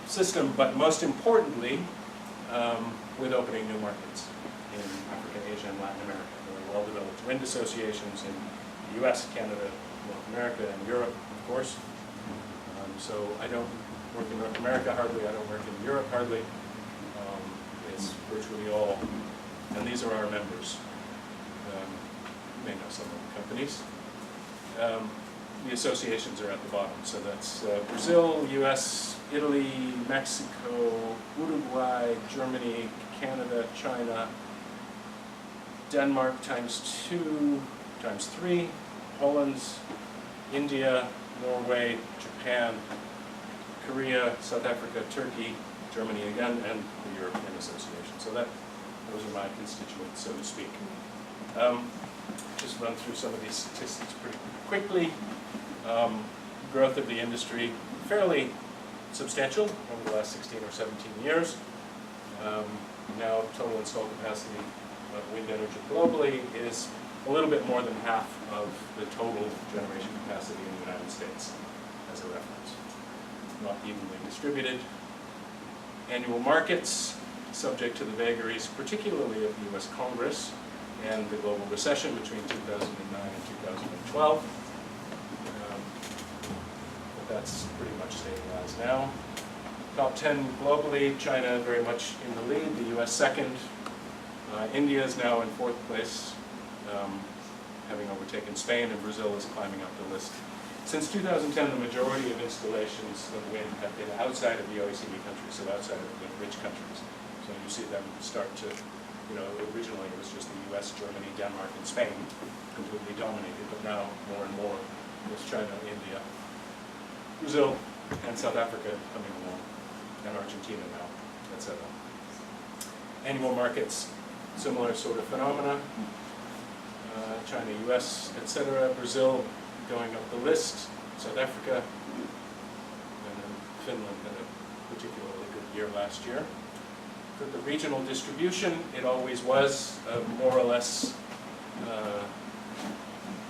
system, but most importantly, with opening new markets in Africa, Asia, and Latin America. There are well-developed wind associations in the US, Canada, North America, and Europe, of course. So I don't work in North America hardly, I don't work in Europe hardly. It's virtually all, and these are our members. You may know some of the companies. The associations are at the bottom, so that's Brazil, US, Italy, Mexico, Uruguay, Germany, Canada, China, Denmark times 2, times 3, Holland, India, Norway, Japan, Korea, South Africa, Turkey, Germany again, and the European Association. So those are my constituents, so to speak. Just run through some of these statistics pretty quickly. Growth of the industry, fairly substantial over the last 16 or 17 years. Now total installed capacity of wind energy globally is a little bit more than half of the total generation capacity in the United States as a reference. Not evenly distributed. Annual markets, subject to the vagaries particularly of the US Congress and the global recession between 2009 and 2012. But that's pretty much stabilized now. Top 10 globally, China very much in the lead, the US second. India is now in 4th place, having overtaken Spain, and Brazil is climbing up the list. Since 2010, the majority of installations of wind have been outside of the OECD countries, so outside of the rich countries. So you see them start to, originally it was just the US, Germany, Denmark, and Spain completely dominated, but now more and more there's China, India, Brazil, and South Africa coming along, and Argentina now, etc. Annual markets, similar sort of phenomena. China, US, etc. Brazil going up the list. South Africa, and then Finland had a particularly good year last year. For the regional distribution, it always was more or less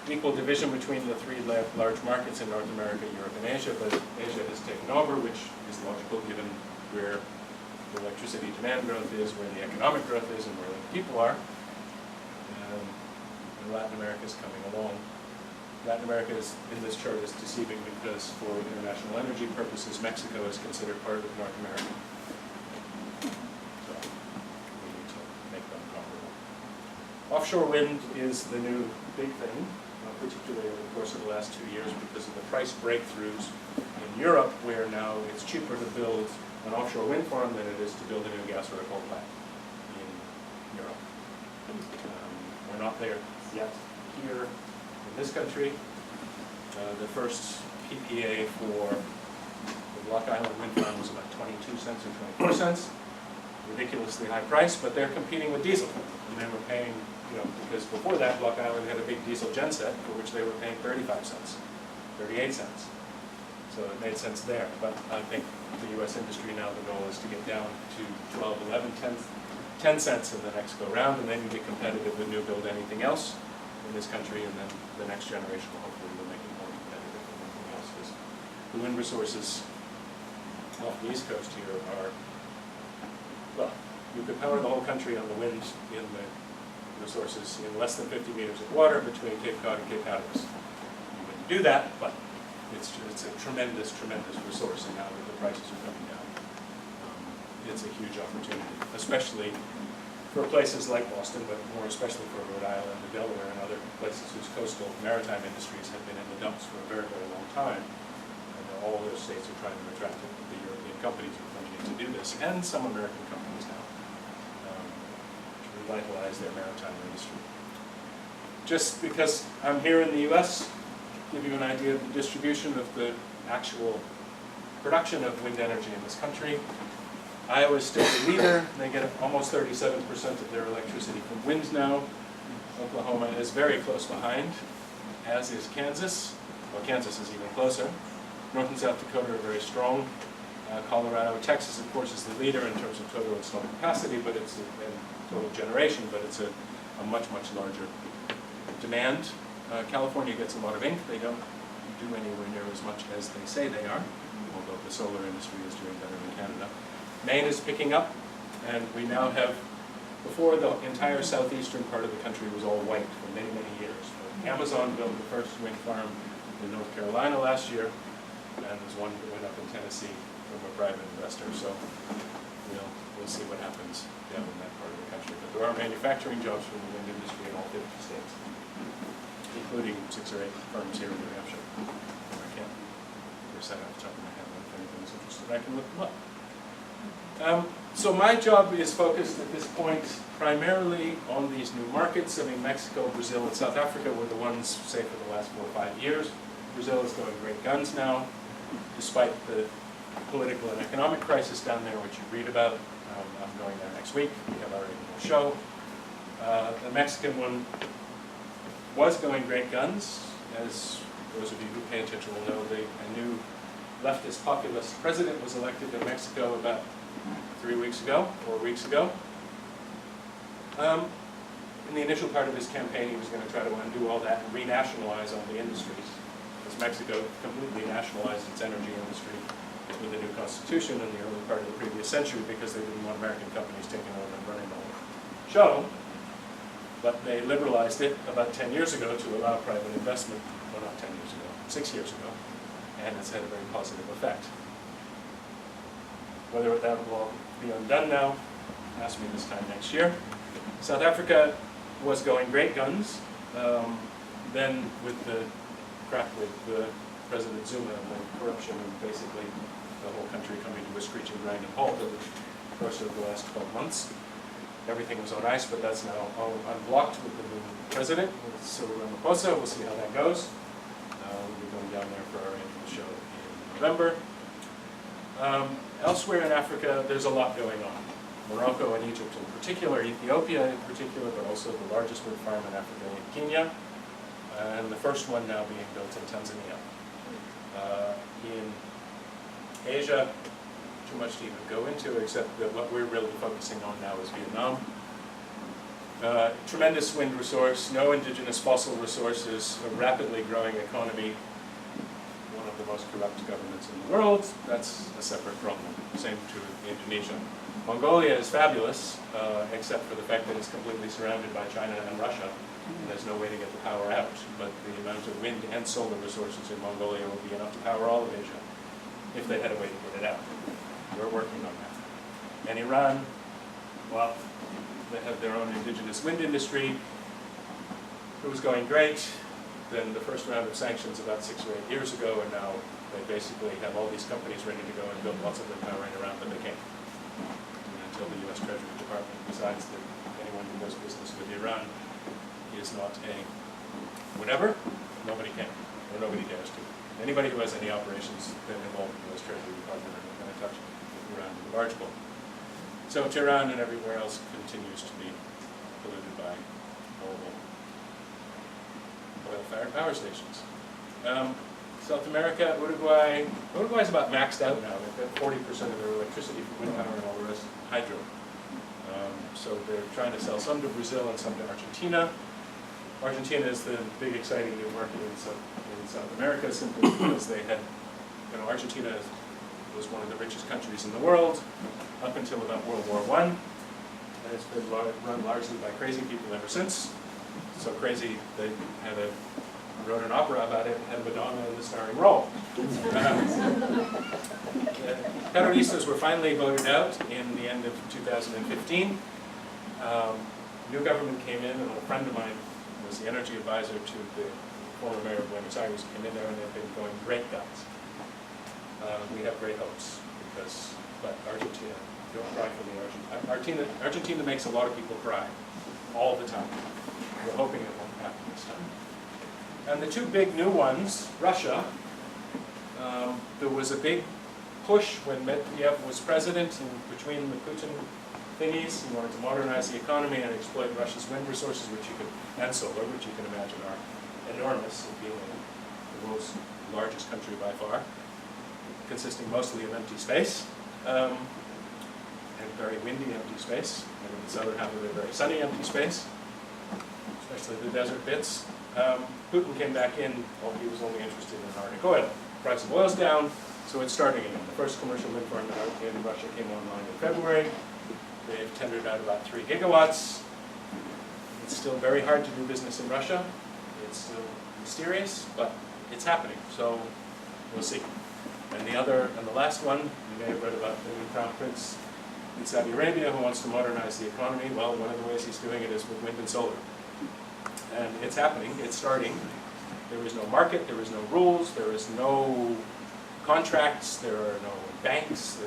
equal division between the 3 large markets in North America, Europe, and Asia, but Asia has taken over, which is logical given where the electricity demand growth is, where the economic growth is, and where the people are. And Latin America is coming along. Latin America is, in this chart, is deceiving because for international energy purposes, Mexico is considered part of North America. So we need to make them comparable. Offshore wind is the new big thing, particularly over the course of the last 2 years because of the price breakthroughs in Europe, where now it's cheaper to build an offshore wind farm than it is to build a new gas or a coal plant in Europe. We're not there yet here in this country. The first PPA for the Block Island wind farm was about 22 cents or 24 cents. Ridiculously high price, but they're competing with diesel. And they were paying, because before that, Block Island had a big diesel genset for which they were paying 35 cents, 38 cents. So it made sense there. But I think the U.S. industry now, the goal is to get down to 12, 11, 10 cents in the next go-round, and then you get competitive with new build anything else in this country, and then the next generation will hopefully will make it more competitive than anything else. Because the wind resources off the East Coast here are, well, you could power the whole country on the wind in the resources in less than 50 meters of water between Cape Cod and Cape Hatteras. You wouldn't do that, but it's a tremendous, tremendous resource, and now that the prices are coming down, it's a huge opportunity, especially for places like Boston, but more especially for Rhode Island and Delaware and other places whose coastal maritime industries have been in the dumps for a very, very long time. And all those states are trying to attract the European companies who are coming in to do this, and some American companies now, to revitalize their maritime industry. Just because I'm here in the US, give you an idea of the distribution of the actual production of wind energy in this country. Iowa is still the leader. They get almost 37% of their electricity from wind now. Oklahoma is very close behind, as is Kansas. Well, Kansas is even closer. North and South Dakota are very strong. Colorado, Texas, of course, is the leader in terms of total installed capacity, but it's in total generation, but it's a much, much larger demand. California gets a lot of ink. They don't do anywhere near as much as they say they are, although the solar industry is doing better than Canada Maine is picking up, and we now have, before the entire southeastern part of the country was all white for many, many years. Amazon built the first wind farm in North Carolina last year, and there's one that went up in Tennessee from a private investor. So we'll see what happens down in that part of the country. But there are manufacturing jobs from the wind industry in all 50 states, including 6 or 8 firms here in New Hampshire. I can't recite off the top of my head, but if anyone's interested, I can look them up. So my job is focused at this point primarily on these new markets. I mean, Mexico, Brazil, and South Africa were the ones, say, for the last 4 or 5 years. Brazil is going great guns now, despite the political and economic crisis down there, which you read about. I'm going there next week. We have our annual show. The Mexican one was going great guns. As those of you who pay attention will know, a new leftist populist president was elected in Mexico about 4 weeks ago. In the initial part of his campaign, he was going to try to undo all that and renationalize all the industries, because Mexico completely nationalized its energy industry with the new constitution in the early part of the previous century because they didn't want American companies taking over and running the whole show. But they liberalized it about 10 years ago to allow private investment. Well, not 10 years ago, 6 years ago, and it's had a very positive effect. Whether that will be undone now, ask me this time next year. South Africa was going great guns. Then with the crap with President Zuma and the corruption and basically the whole country coming to a screeching grinding halt over the course of the last 12 months, everything was on ice, but that's now all unblocked with the new president, with Cyril Ramaphosa. We'll see how that goes. We'll be going down there for our annual show in November. Elsewhere in Africa, there's a lot going on. Morocco and Egypt in particular, Ethiopia in particular, but also the largest wind farm in Africa in Kenya, and the first one now being built in Tanzania. In Asia, too much to even go into, except that what we're really focusing on now is Vietnam. Tremendous wind resource, no indigenous fossil resources, a rapidly growing economy, one of the most corrupt governments in the world. That's a separate problem. Same to Indonesia. Mongolia is fabulous, except for the fact that it's completely surrounded by China and Russia, and there's no way to get the power out. But the amount of wind and solar resources in Mongolia will be enough to power all of Asia, if they had a way to get it out. We're working on that. And Iran, well, they have their own indigenous wind industry. It was going great. Then the first round of sanctions about 6 or 8 years ago, and now they basically have all these companies ready to go and build lots of wind power in Iran, but they can't. Until the U.S. Treasury Department decides that anyone who does business with Iran is not a whatever, nobody can, or nobody dares to. Anybody who has any operations that involve the U.S. Treasury Department are not going to touch Iran with a barge pole. So Tehran and everywhere else continues to be polluted by horrible oil-fired power stations. South America, Uruguay. Uruguay's about maxed out now. They've got 40% of their electricity from wind power and all the rest hydro. So they're trying to sell some to Brazil and some to Argentina. Argentina is the big exciting new market in South America simply because they had, Argentina was one of the richest countries in the world up until about World War I. And it's been run largely by crazy people ever since. So crazy they wrote an opera about it and had Madonna in the starring role. Peronistas were finally voted out in the end of 2015. New government came in, and a friend of mine was the energy advisor to the former mayor of Buenos Aires, came in there, and they've been going great guns. We have great hopes, but Argentina, don't cry for the Argentina. Argentina makes a lot of people cry all the time. We're hoping it won't happen this time. And the two big new ones, Russia, there was a big push when Medvedev was president and between the Putin thingies in order to modernize the economy and exploit Russia's wind resources, and solar, which you can imagine are enormous, being the world's largest country by far, consisting mostly of empty space, and very windy empty space, and in the southern half of it, very sunny empty space, especially the desert bits. Putin came back in, he was only interested in Arctic oil. Price of oil's down, So it's starting again. The first commercial wind farm in Russia came online in February. They've tendered out about 3 gigawatts. It's still very hard to do business in Russia. It's still mysterious, but it's happening. So we'll see. And the last one, you may have read about the new Crown Prince in Saudi Arabia who wants to modernize the economy. Well, one of the ways he's doing it is with wind and solar. And it's happening, it's starting. There is no market, there is no rules, there is no contracts, there are no banks.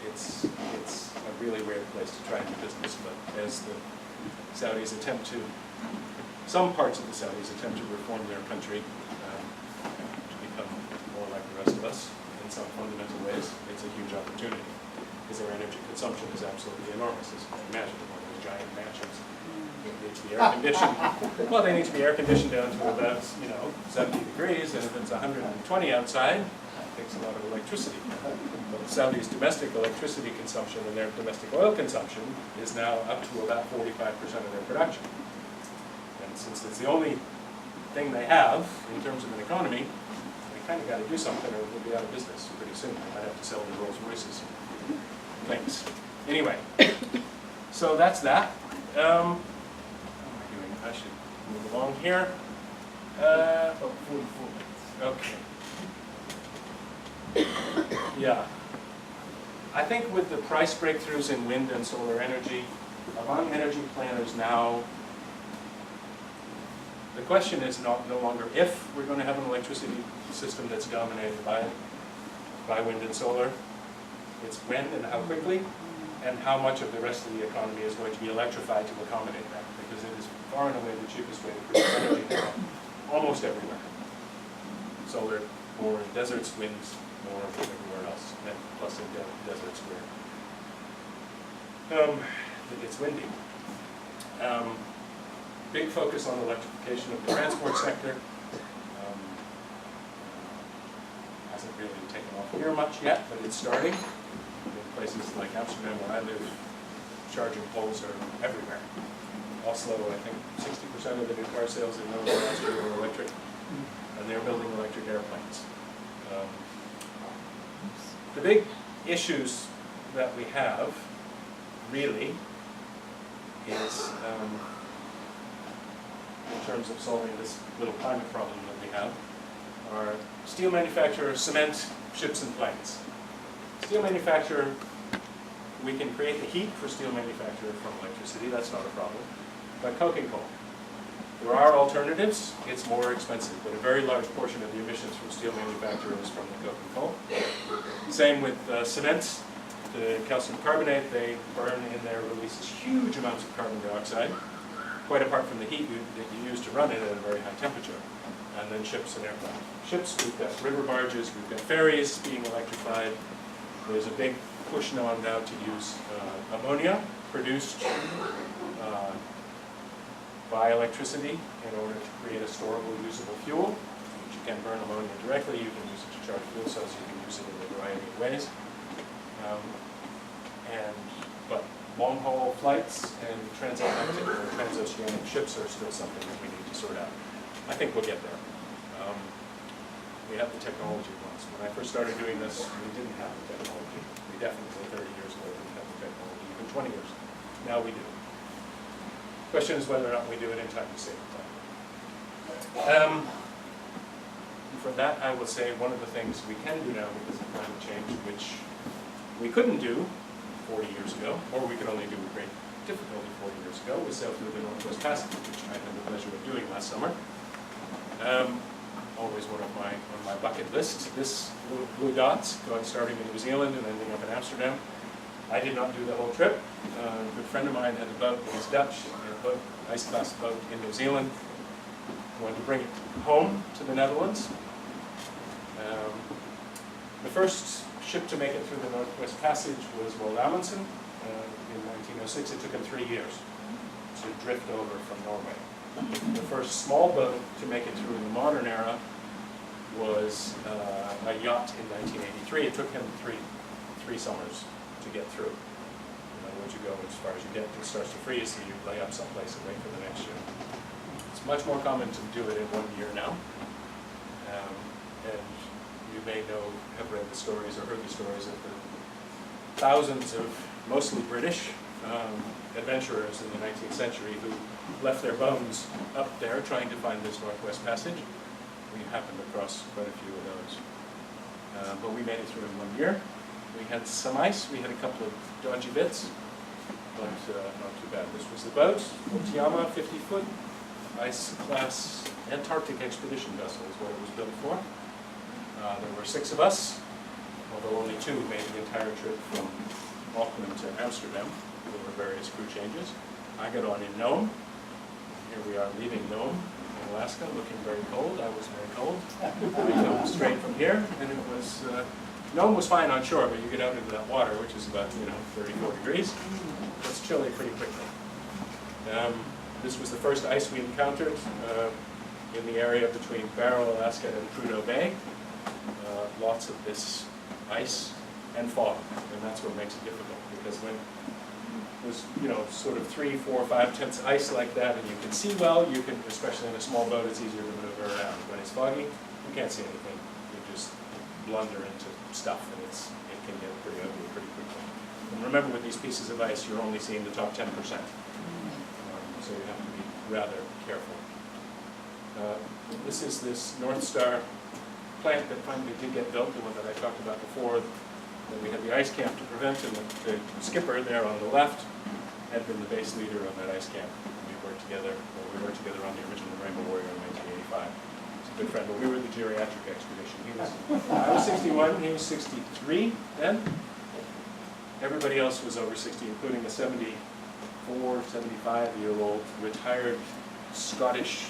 It's a really weird place to try and do business, but as the Saudis attempt to, some parts of the Saudis attempt to reform their country to become more like the rest of us in some fundamental ways, it's a huge opportunity. Because their energy consumption is absolutely enormous, as you can imagine, one of those giant mansions. They need to be air conditioned. Well, they need to be air conditioned down to about 70 degrees, and if it's 120 outside, that takes a lot of electricity. But Saudi's domestic electricity consumption and their domestic oil consumption is now up to about 45% of their production. And since it's the only thing they have in terms of an economy, they kind of got to do something or they'll be out of business pretty soon. They might have to sell the Rolls Royces. Things. Anyway, so that's that. What am I doing? I should move along here. 44 minutes. Okay. Yeah. I think with the price breakthroughs in wind and solar energy, among energy planners now, the question is no longer if we're going to have an electricity system that's dominated by wind and solar. It's when and how quickly, and how much of the rest of the economy is going to be electrified to accommodate that, because it is far and away the cheapest way to produce energy now, almost everywhere. Solar more in deserts, winds more everywhere else, and plus in deserts where it's windy. Big focus on electrification of the transport sector. Hasn't really taken off here much yet, but it's starting. In places like Amsterdam, where I live, charging poles are everywhere. Oslo, I think 60% of the new car sales in Norway last year were electric, and they're building electric airplanes. The big issues that we have, really, is in terms of solving this little climate problem that we have, are steel manufacturer, cement, ships and planes. Steel manufacturer, we can create the heat for steel manufacturer from electricity, that's not a problem. But coking coal. There are alternatives, it's more expensive, but a very large portion of the emissions from steel manufacturer is from the coking coal. Same with cement, the calcium carbonate they burn in there releases huge amounts of carbon dioxide, quite apart from the heat that you use to run it at a very high temperature. And then ships and aircraft. Ships, we've got river barges, we've got ferries being electrified. There's a big push now to use ammonia produced by electricity in order to create a storable, usable fuel. You can burn ammonia directly, you can use it to charge fuel cells, you can use it in a variety of ways. But long-haul flights and transatlantic or transoceanic ships are still something that we need to sort out. I think we'll get there. We have the technology once. When I first started doing this, we didn't have the technology. We definitely, 30 years ago, didn't have the technology, even 20 years ago. Now we do. The question is whether or not we do it in time to save time. For that, I will say one of the things we can do now because of climate change, which we couldn't do 40 years ago, or we could only do with great difficulty 40 years ago, was sail through the Northwest Passage, which I had the pleasure of doing last summer. Always one of my bucket lists. This little blue dots, starting in New Zealand and ending up in Amsterdam. I did not do the whole trip. A good friend of mine had a boat, he's Dutch, a ice class boat in New Zealand. Wanted to bring it home to the Netherlands. The first ship to make it through the Northwest Passage was Roald Amundsen in 1906. It took him 3 years to drift over from Norway. The first small boat to make it through in the modern era was a yacht in 1983. It took him three summers to get through. Once you go as far as you get, it starts to freeze, so you lay up someplace and wait for the next ship. It's much more common to do it in 1 year now. And you may have read the stories or heard the stories of the thousands of mostly British adventurers in the 19th century who left their bones up there trying to find this Northwest Passage. We happened across quite a few of those. But we made it through in 1 year. We had some ice, we had a couple of dodgy bits, but not too bad. This was the boat, Otiyama, 50-foot, ice class Antarctic expedition vessel is what it was built for. There were 6 of us, although only 2 made the entire trip from Auckland to Amsterdam. There were various crew changes. I got on in Nome. Here we are leaving Nome in Alaska, looking very cold. I was very cold. We come straight from here, and it was, Nome was fine on shore, but you get out into that water, which is about, 34 degrees. It's chilly pretty quickly. This was the first ice we encountered in the area between Barrow, Alaska, and Prudhoe Bay. Lots of this ice and fog, and that's what makes it difficult, because when there's, sort of 3, 4, 5 tenths ice like that, and you can see well, you can, especially in a small boat, it's easier to maneuver around. When it's foggy, you can't see anything. You just blunder into stuff, and it can get pretty ugly pretty quickly. And remember, with these pieces of ice, you're only seeing the top 10%. So you have to be rather careful. This is this North Star plant that finally did get built, the one that I talked about before, that we had the ice camp to prevent, and the skipper there on the left had been the base leader of that ice camp. We worked together on the original Rainbow Warrior in 1985. He's a good friend, but we were the geriatric expedition. I was 61, he was 63 then. Everybody else was over 60, including a 74, 75-year-old retired Scottish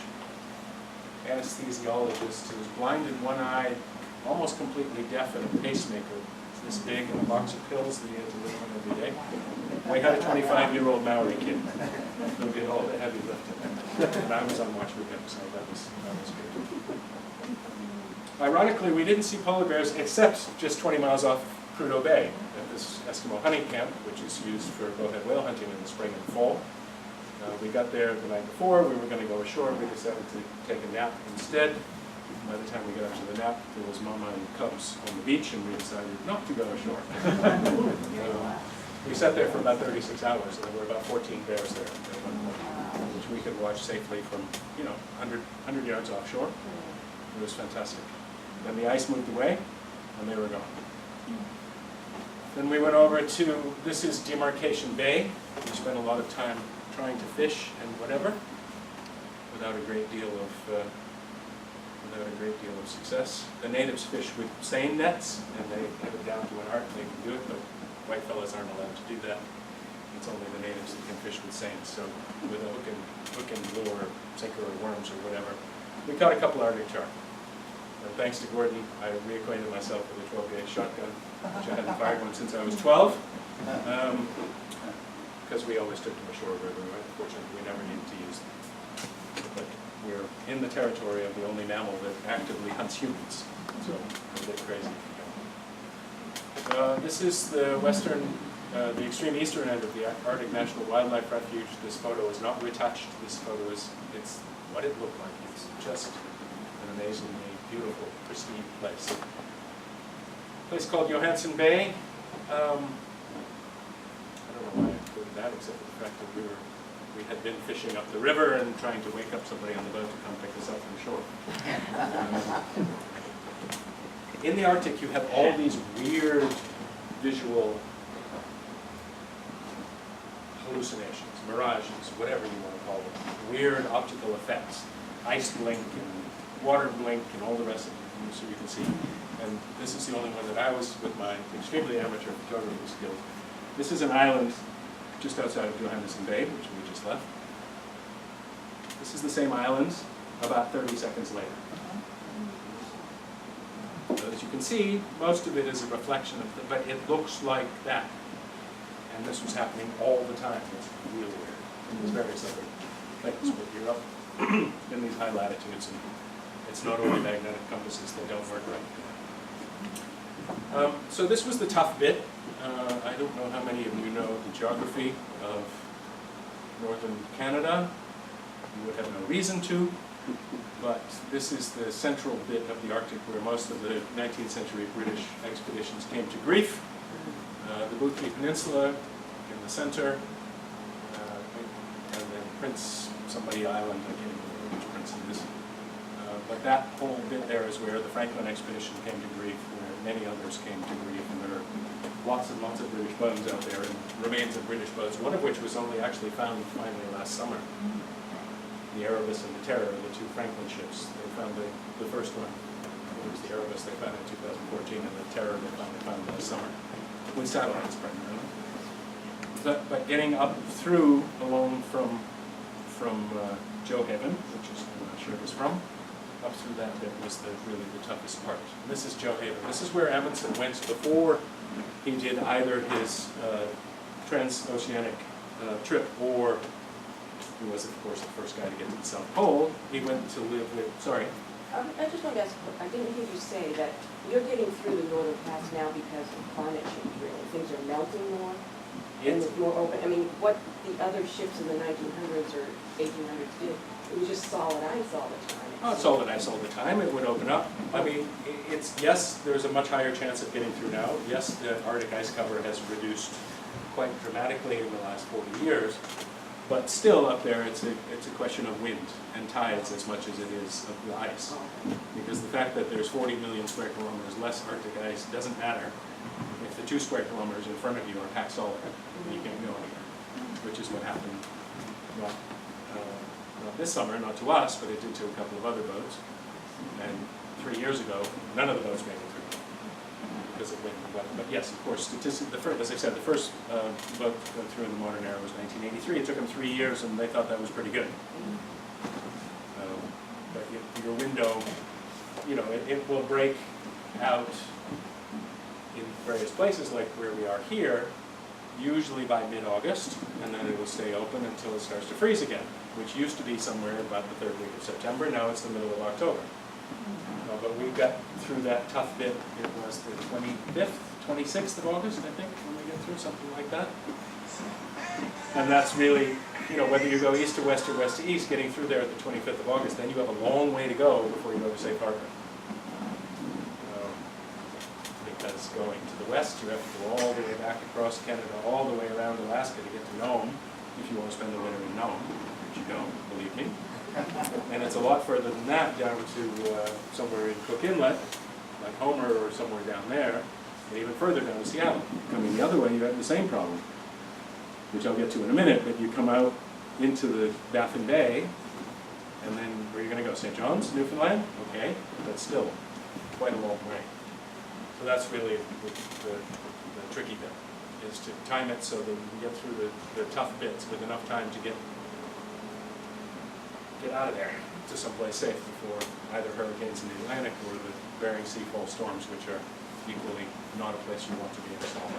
anesthesiologist who was blind in one eye, almost completely deaf, and a pacemaker this big, and a box of pills that he had to live on every day. We had a 25-year-old Maori kid who did all the heavy lifting, and I was on watch with him, so that was good. Ironically, we didn't see polar bears except just 20 miles off Prudhoe Bay at this Eskimo hunting camp, which is used for bowhead whale hunting in the spring and fall. We got there the night before. We were going to go ashore. We decided to take a nap instead. By the time we got up to the nap, there was Mama and cubs on the beach, and we decided not to go ashore. We sat there for about 36 hours, and there were about 14 bears there at one point, which we could watch safely from 100 yards offshore. It was fantastic. Then the ice moved away, and they were gone. Then we went over to, this is Demarcation Bay. We spent a lot of time trying to fish and whatever, without a great deal of success. The natives fish with seine nets, and they have it down to an art. They can do it, but white fellas aren't allowed to do that. It's only the natives that can fish with seines. So with a hook and lure, sinker, or worms, or whatever, we caught a couple Arctic char. And thanks to Gordon, I reacquainted myself with a 12-gauge shotgun, which I hadn't fired one since I was 12. Because we always took them ashore where we were. Fortunately, we never needed to use them. But we're in the territory of the only mammal that actively hunts humans, so we're a bit crazy. This is the the extreme eastern end of the Arctic National Wildlife Refuge. This photo is not retouched. This photo it's what it looked like. It's just an amazingly beautiful, pristine place. A place called Johansen Bay. I don't know why I included that, except for the fact that we had been fishing up the river and trying to wake up somebody on the boat to come pick us up from shore. In the Arctic, you have all these weird visual hallucinations, mirages, whatever you want to call them, weird optical effects, ice blink and water blink and all the rest of it, so you can see. And this is the only one that I was, with my extremely amateur photography skills. This is an island just outside of Johansen Bay, which we just left. This is the same island about 30 seconds later. So as you can see, most of it is a reflection of but it looks like that. And this was happening all the time. It's really weird. And there's various other things, but you're up in these high latitudes, and it's not only magnetic compasses that don't work right. So this was the tough bit. I don't know how many of you know the geography of northern Canada. You would have no reason to. But this is the central bit of the Arctic where most of the 19th century British expeditions came to grief. The Boothby Peninsula in the center, and then Prince somebody Island, I can't remember which prince it is. But that whole bit there is where the Franklin expedition came to grief, where many others came to grief, and there are lots and lots of British bones out there, and remains of British boats, one of which was only actually found finally last summer. The Erebus and the Terror, the two Franklin ships. They found the first one, it was the Erebus they found in 2014, and the Terror they finally found last summer, with satellites primarily. But getting up through along from Joe Haven, which is I'm not sure it was from, up through that bit was really the toughest part. And this is Joe Haven. This is where Amundsen went before he did either his transoceanic trip, or he was, of course, the first guy to get to the South Pole. He went to live with, sorry. I just wanted to ask, I didn't hear you say that you're getting through the northern pass now because of climate change, really. Things are melting more, and it's more open. I mean, what the other ships in the 1900s or 1800s did, it was just solid ice all the time. Oh, it's solid ice all the time. It would open up. I mean, it's, yes, there's a much higher chance of getting through now. Yes, the Arctic ice cover has reduced quite dramatically in the last 40 years. But still up there, it's a question of wind and tides as much as it is of the ice. Because the fact that there's 40 million square kilometers less Arctic ice doesn't matter if the 2 square kilometers in front of you are packed solid. You can't go anywhere, which is what happened not this summer, not to us, but it did to a couple of other boats. And 3 years ago, none of the boats made it through because of wind and weather. But yes, of course, statistically, as I said, the first boat to go through in the modern era was 1983. It took them 3 years, and they thought that was pretty good. But your window, you know, it will break out in various places, like where we are here, usually by mid-August, and then it will stay open until it starts to freeze again, which used to be somewhere about the 3rd week of September. Now it's the middle of October. But we got through that tough bit. It was the 25th, 26th of August, I think, when we get through, something like that. And that's really, you know, whether you go east to west or west to east, getting through there at the 25th of August, then you have a long way to go before you go to safe harbor. Because going to the west, you have to go all the way back across Canada, all the way around Alaska to get to Nome, if you want to spend the winter in Nome, which you don't, believe me. And it's a lot further than that down to somewhere in Cook Inlet, like Homer or somewhere down there, and even further down to Seattle. Coming the other way, you have the same problem, which I'll get to in a minute, but you come out into the Baffin Bay, and then where are you going to go? St. John's, Newfoundland? Okay, but still quite a long way. So that's really the tricky bit, is to time it so that we can get through the tough bits with enough time to get out of there to someplace safe before either hurricanes in the Atlantic or the Bering Sea fall storms, which are equally not a place you want to be in a storm.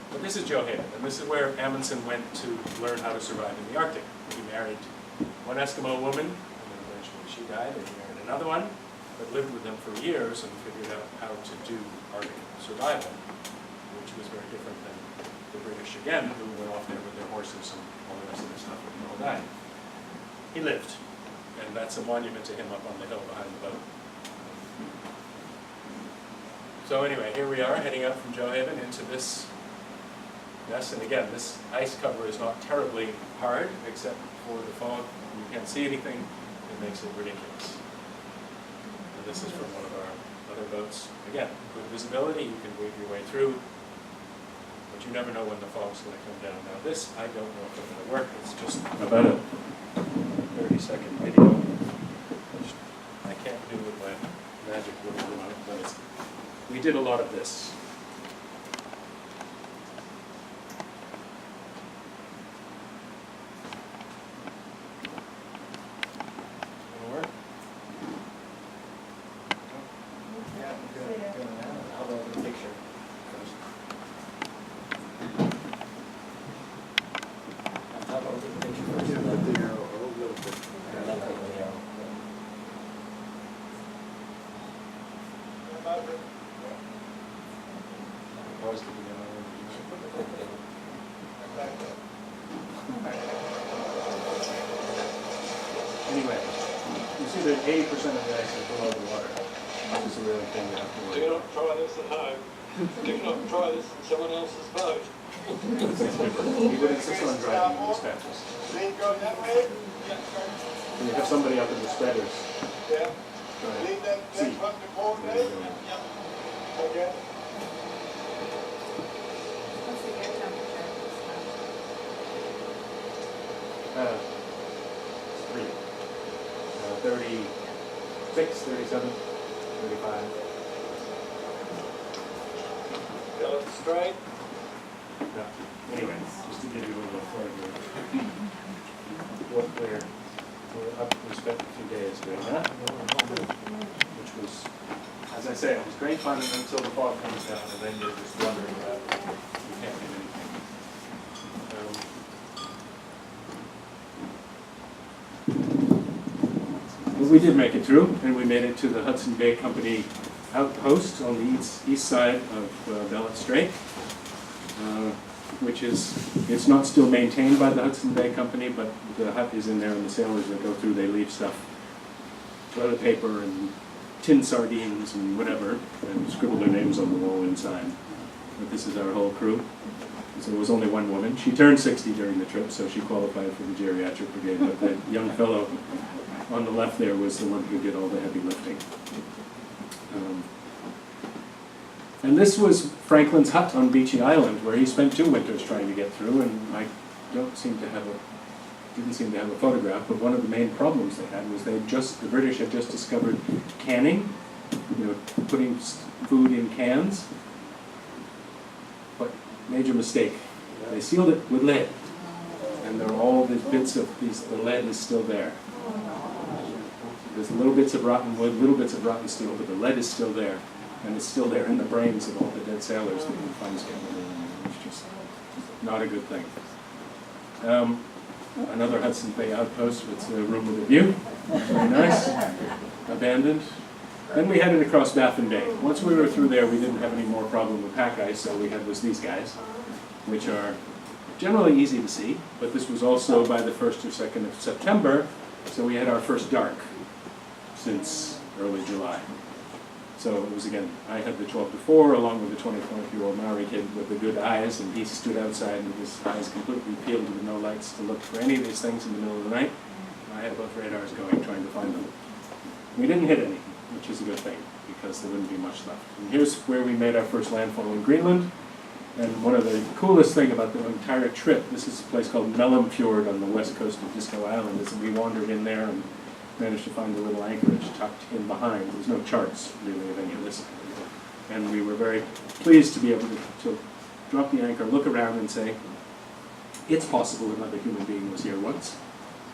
But this is Joe Haven, and this is where Amundsen went to learn how to survive in the Arctic. He married one Eskimo woman, and then eventually she died, and he married another one, but lived with them for years and figured out how to do Arctic survival, which was very different than the British, again, who went off there with their horses and all the rest of their stuff and all died. He lived, and that's a monument to him up on the hill behind the boat. So anyway, here we are heading out from Joe Haven into this mess, and again, this ice cover is not terribly hard, except for the fog. You can't see anything. It makes it ridiculous. And this is from one of our other boats. Again, good visibility, you can weave your way through, but you never know when the fog's going to come down. Now this, I don't know if it's going to work. It's just about a 30-second video. I can't do with my magic little remote, but we did a lot of this. Gonna work? Yeah, good. How about the picture first? How about the picture first? Yeah, the video, a little bit. And then take the video. that 80% of the ice is below the water, which is a real thing you have to worry Do about. not try this at home. Do not try this in someone else's boat. He would insist on driving in the spreaders. Lean going that way? And you have somebody up in the spreaders. Yeah. Right. Lean that See. front to forward There there? you go. Okay. What's the air temperature? It's 3. 36, 37, 35. Going straight. No. Anyway, just to give you a little flavor of what we're up. We spent a few days doing that, which was, as I say, it was great fun until the fog comes down, and then you're just wondering about you can't do anything. But we did make it through, and we made it to the Hudson Bay Company outpost on the east side of Bellot Strait, which is, it's not still maintained by the Hudson Bay Company, but the hut is in there, and the sailors that go through, they leave stuff, toilet paper and tin sardines and whatever, and scribble their names on the wall inside. But this is our whole crew. So it was only one woman. She turned 60 during the trip, so she qualified for the geriatric brigade, but the young fellow on the left there was the one who did all the heavy lifting. And this was Franklin's hut on Beachy Island, where he spent 2 winters trying to get through, and I didn't seem to have a photograph, but one of the main problems they had was the British had just discovered canning, putting food in cans, but major mistake. They sealed it with lead, and there are all these bits of the lead is still there. There's little bits of rotten wood, little bits of rotten steel, but the lead is still there. And it's still there in the brains of all the dead sailors that you find scattered around. It's just not a good thing. Another Hudson Bay outpost with a room with a view. Very nice. Abandoned. Then we headed across Baffin Bay. Once we were through there, we didn't have any more problem with pack ice, so we had these guys, which are generally easy to see, but this was also by the 1st or 2nd of September, so we had our first dark since early July. So it was, again, I had the 12 to 4 along with the 24-year-old Maori kid with the good eyes, and he stood outside with his eyes completely peeled with no lights to look for any of these things in the middle of the night. I had both radars going trying to find them. We didn't hit any, which is a good thing, because there wouldn't be much left. And here's where we made our first landfall in Greenland. And one of the coolest thing about the entire trip, this is a place called Mellem Fjord on the west coast of Disco Island, is that we wandered in there and managed to find a little anchorage tucked in behind. There's no charts, really, of any of this. And we were very pleased to be able to drop the anchor, look around and say, it's possible another human being was here once,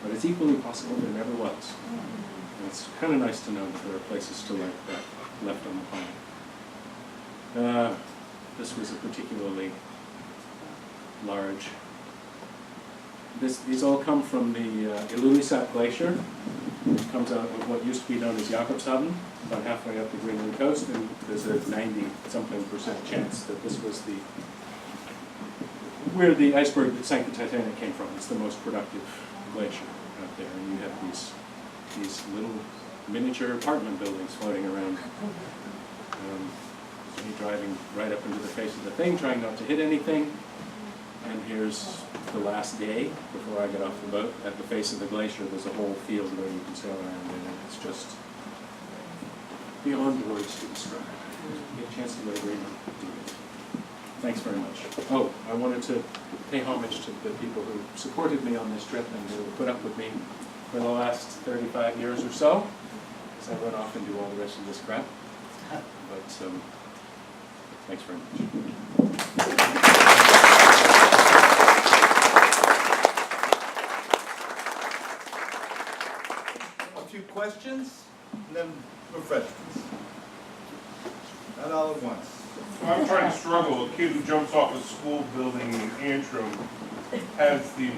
but it's equally possible there never was. And it's kind of nice to know that there are places still like that left on the planet. This was a particularly large. These all come from the Ilulissat Glacier. It comes out of what used to be known as Jakobshavn, about halfway up the Greenland coast, and there's a 90-something% chance that this was where the iceberg that sank the Titanic came from. It's the most productive glacier out there, and you have these little miniature apartment buildings floating around. So me driving right up into the face of the thing, trying not to hit anything. And here's the last day before I got off the boat. At the face of the glacier, there's a whole field where you can sail around in, and it's just beyond words to describe. Get a chance to go to Greenland. Thanks very much. Oh, I wanted to pay homage to the people who supported me on this trip and who put up with me for the last 35 years or so, as I run off and do all the rest of this crap. But thanks very much. A few questions, and then refreshments. Not all at once. I'm trying to struggle. A kid who jumps off a school building in Antrim has the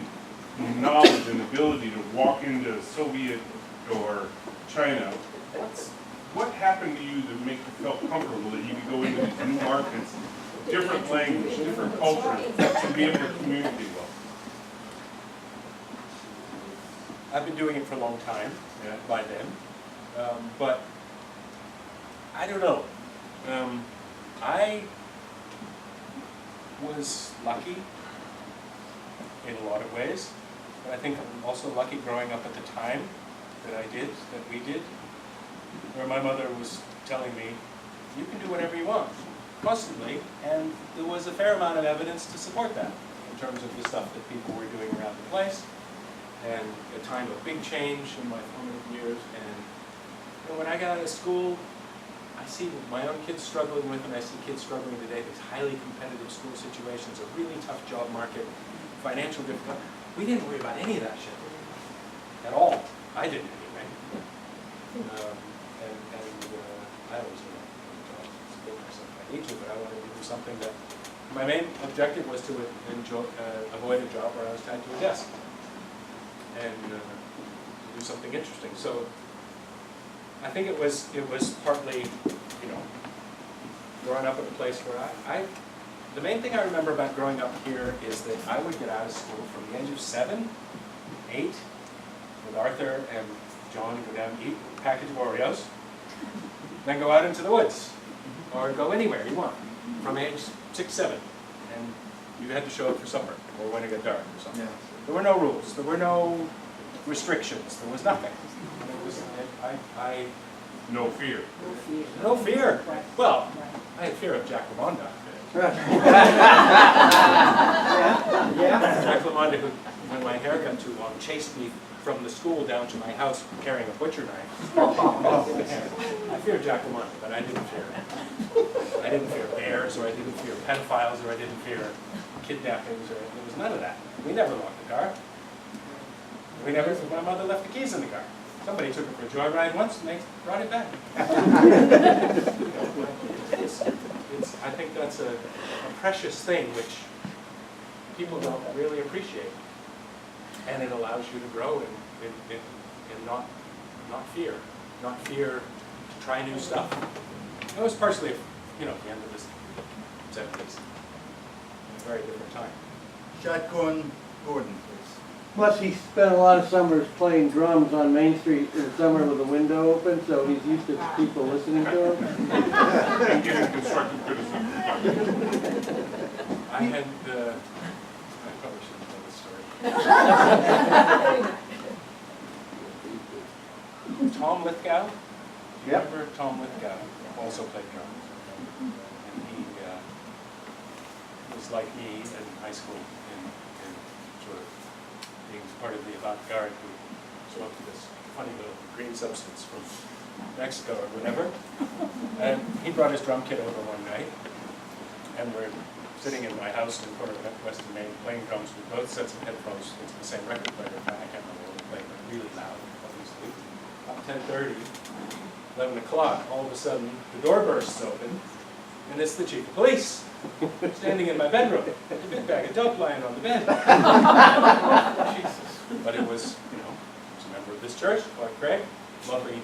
knowledge and ability to walk into Soviet or China. What happened to you to make you feel comfortable that you could go into these new markets, different language, different culture, and be able to communicate well? I've been doing it for a long time by then. But I don't know. I was lucky in a lot of ways, but I think I'm also lucky growing up at the time that we did, where my mother was telling me, you can do whatever you want, constantly, and there was a fair amount of evidence to support that, in terms of the stuff that people were doing around the place, and a time of big change in my formative years, and when I got out of school, I see my own kids struggling with, and I see kids struggling today, these highly competitive school situations, a really tough job market, financial difficulty. We didn't worry about any of that shit at all. I didn't anyway. I always support myself if I need to, but I wanted to do something that, my main objective was to avoid a job where I was tied to a desk and to do something interesting. So I think it was partly, growing up in a place where the main thing I remember about growing up here is that I would get out of school from the age of 7, 8, with Arthur and John, go down, eat a package of Oreos, then go out into the woods, or go anywhere you want, from age 6, 7, and you had to show up for supper, or when it got dark, or something. Yeah. There were no rules, there were no restrictions, there was nothing. No fear. No fear. No fear. Right. Well, Right. I had fear of Jack LaMonda. Yeah. Jack LaMonda, who, when my hair got too long, chased me from the school down to my house carrying a butcher knife. I feared Jack LaMonda, but I didn't fear it. I didn't fear bears, or I didn't fear pedophiles, or I didn't fear kidnappings, or there was none of that. We never locked the car. My mother left the keys in the car. Somebody took it for a joyride once and they brought it back. I think that's a precious thing which people don't really appreciate. And it allows you to grow and not fear to try new stuff. It was partially, the end of this 70s. A very different time. Shotgun Gordon, please. Plus, he spent a lot of summers playing drums on Main Street in summer with the window open, so he's used to people listening to him. And giving constructive criticism. I had I probably shouldn't tell this story. Tom Lithgow. Do you Yep. remember Tom Lithgow? Also played drums. And he was like me in high school in sort of being part of the avant-garde who smoked this funny little green substance from Mexico or whatever. And he brought his drum kit over one night, and we're sitting in my house in the corner of Western Maine playing drums with both sets of headphones into the same record player. I can't remember what we played, but really loud, obviously. About 10:30, 11 o'clock, all of a sudden the door bursts open, and it's the chief of police standing in my bedroom with a big bag of dope lying on the bed. Jesus. But it was, he was a member of this church, Clark Craig, lovely